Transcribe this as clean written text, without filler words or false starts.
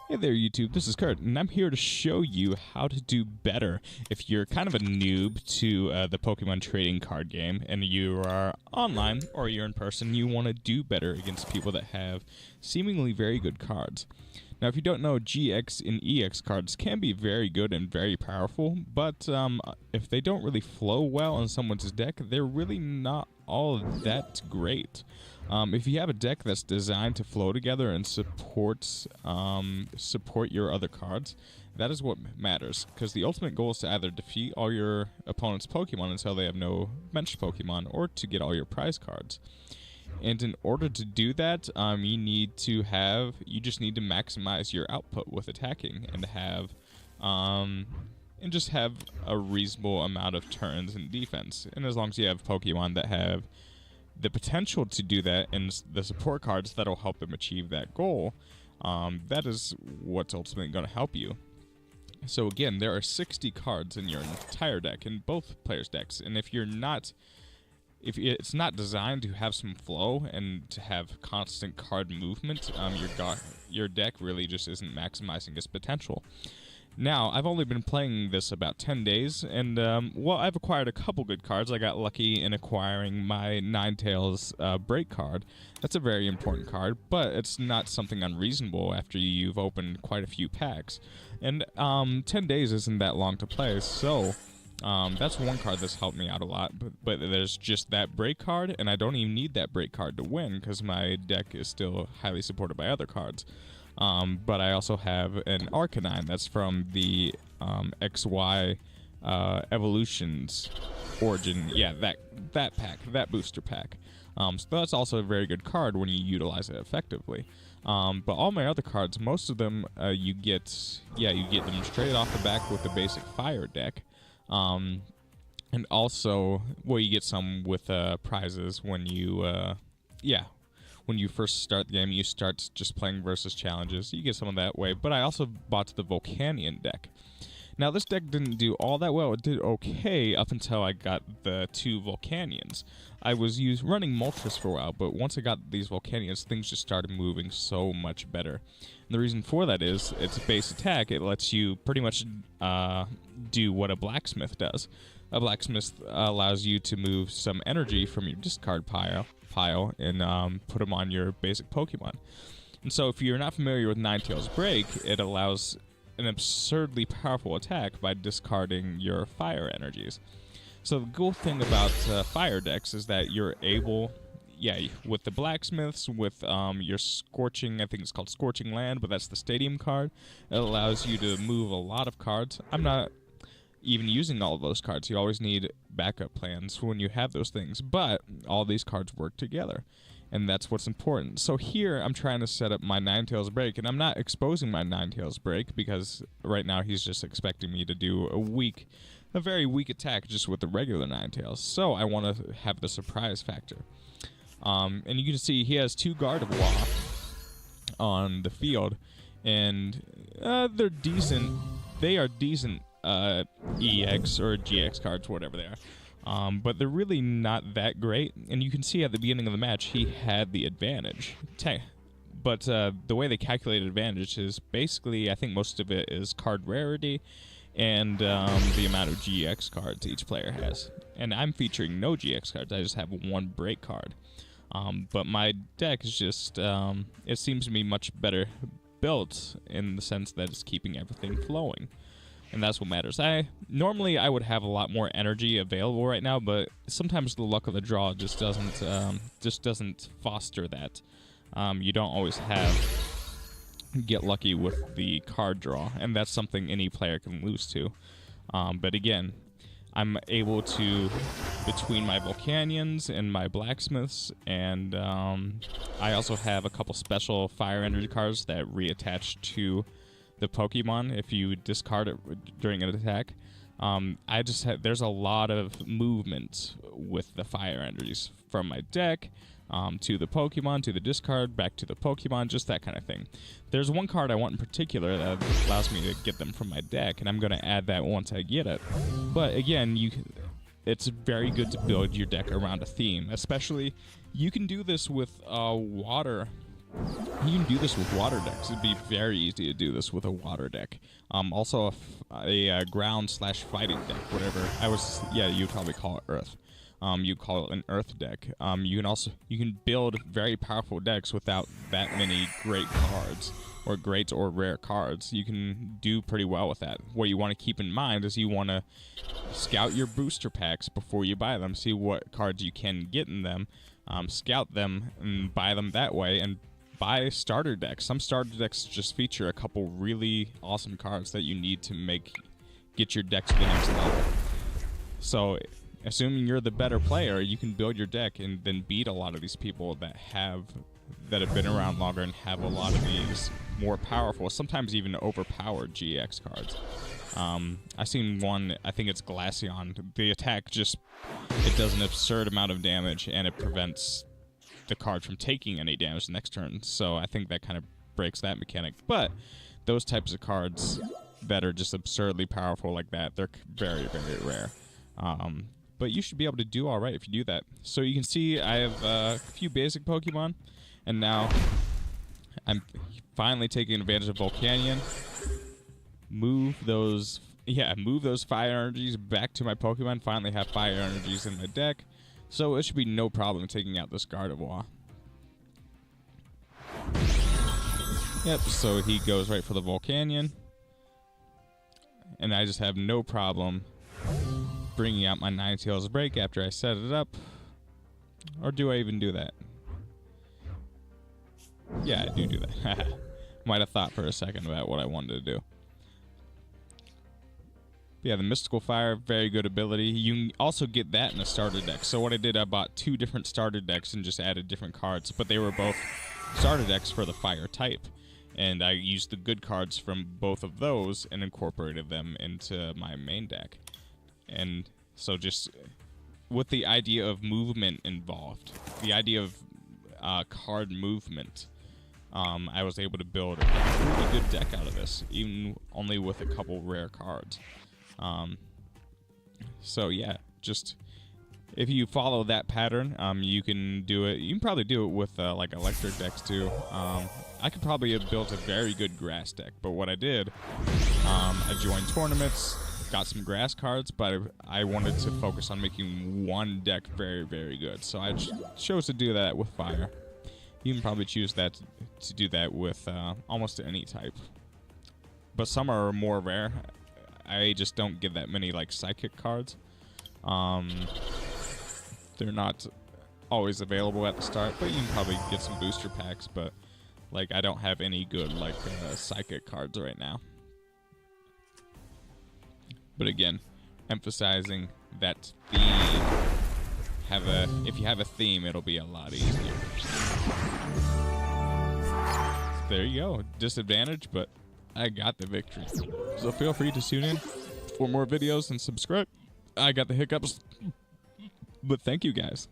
Hey there YouTube, this is Kurt, and I'm here to show you how to do better if you're kind of a noob to the Pokemon trading card game and you are online or you're in person, you want to do better against people that have seemingly very good cards. Now if you don't know, GX and EX cards can be very good and very powerful, but if they don't really flow well in someone's deck, they're really not all that great. If you have a deck that's designed to flow together and support your other cards, that is what matters. Because the ultimate goal is to either defeat all your opponent's Pokemon until they have no benched Pokemon, or to get all your prize cards. And in order to do that, you just need to maximize your output with attacking and just have a reasonable amount of turns in defense. And as long as you have Pokemon that have the potential to do that and the support cards that'll help them achieve that goal, that is what's ultimately going to help you. So again, there are 60 cards in your entire deck, in both players' decks, and if it's not designed to have some flow and to have constant card movement, your deck really just isn't maximizing its potential. Now, I've only been playing this about 10 days, and, I've acquired a couple good cards. I got lucky in acquiring my Ninetales break card. That's a very important card, but it's not something unreasonable after you've opened quite a few packs. And 10 days isn't that long to play, so that's one card that's helped me out a lot. But there's just that break card, and I don't even need that break card to win because my deck is still highly supported by other cards. But I also have an Arcanine that's from the XY Evolutions Origin. Yeah, that pack, that booster pack. So that's also a very good card when you utilize it effectively. But all my other cards, most of them you get them straight off the back with the basic fire deck. And also, you get some with prizes when you first start the game. You start just playing versus challenges. You get some of that way, but I also bought the Volcanion deck. Now, this deck didn't do all that well. It did okay up until I got the two Volcanions. I was running Moltres for a while, but once I got these Volcanions, things just started moving so much better. And the reason for that is it's a base attack. It lets you pretty much do what a blacksmith does. A blacksmith allows you to move some energy from your discard pile and put them on your basic Pokemon. And so if you're not familiar with Ninetales Break, it allows an absurdly powerful attack by discarding your fire energies. So the cool thing about fire decks is that you're able, with the blacksmiths, with your Scorching, I think it's called Scorching Land, but that's the stadium card. It allows you to move a lot of cards. I'm not even using all of those cards. You always need backup plans when you have those things, but all these cards work together, and that's what's important. So here I'm trying to set up my Ninetales Break, and I'm not exposing my Ninetales Break because right now he's just expecting me to do a very weak attack just with the regular Ninetales. So I want to have the surprise factor. And you can see he has two Gardevoir on the field, and they're decent. They are decent EX or GX cards, whatever they are. But they're really not that great. And you can see at the beginning of the match, he had the advantage. But the way they calculate advantage is basically, I think most of it is card rarity and the amount of GX cards each player has. And I'm featuring no GX cards. I just have one break card. But my deck is just, it seems to be much better built in the sense that it's keeping everything flowing. And that's what matters. Normally I would have a lot more energy available right now, but sometimes the luck of the draw just doesn't foster that. You don't always get lucky with the card draw, and that's something any player can lose to. But again, I'm able to, between my Volcanions and my Blacksmiths, and I also have a couple special Fire Energy cards that reattach to the Pokemon if you discard it during an attack. There's a lot of movement with the Fire Energies from my deck to the Pokemon, to the discard, back to the Pokemon, just that kind of thing. There's one card I want in particular that allows me to get them from my deck, and I'm going to add that once I get it. But again, it's very good to build your deck around a theme, especially you can do this with water You can do this with water decks. It'd be very easy to do this with a water deck. Also a ground / fighting deck, whatever. You'd probably call it earth. You call it an earth deck. You can build very powerful decks without that many great cards, or great or rare cards. You can do pretty well with that. What you want to keep in mind is you want to scout your booster packs before you buy them. See what cards you can get in them. Scout them and buy them that way, and buy starter decks. Some starter decks just feature a couple really awesome cards that you need to get your deck to the next level. So, assuming you're the better player, you can build your deck and then beat a lot of these people that have been around longer and have a lot of these more powerful, sometimes even overpowered GX cards. I've seen one, I think it's Glaceon. The attack it does an absurd amount of damage, and it prevents the card from taking any damage the next turn. So I think that kind of breaks that mechanic. But those types of cards that are just absurdly powerful like that, they're very, very rare. But you should be able to do all right if you do that. So you can see I have a few basic Pokemon, and now I'm finally taking advantage of Volcanion. Move those fire energies back to my Pokemon. Finally have fire energies in my deck. So it should be no problem taking out this Gardevoir. Yep, so he goes right for the Volcanion. And I just have no problem bringing out my Ninetales Break after I set it up. Or do I even do that? Yeah, I do that. Might have thought for a second about what I wanted to do. Yeah, the Mystical Fire, very good ability. You can also get that in a starter deck. So what I did, I bought 2 different starter decks and just added different cards. But they were both starter decks for the fire type. And I used the good cards from both of those and incorporated them into my main deck. And so just with the idea of movement involved, the idea of card movement, I was able to build a really good deck out of this, even only with a couple rare cards. So yeah, just if you follow that pattern, you can do it. You can probably do it with like electric decks too. I could probably have built a very good grass deck, but what I did, I joined tournaments, got some grass cards, but I wanted to focus on making one deck very, very good. So I chose to do that with fire. You can probably choose that to do that with almost any type, but some are more rare. I just don't get that many like psychic cards. They're not always available at the start, but you can probably get some booster packs. But like, I don't have any good like psychic cards right now. But again, emphasizing that theme. If you have a theme, it'll be a lot easier. There you go, disadvantage, but I got the victory. So feel free to tune in for more videos and subscribe. I got the hiccups, but thank you guys.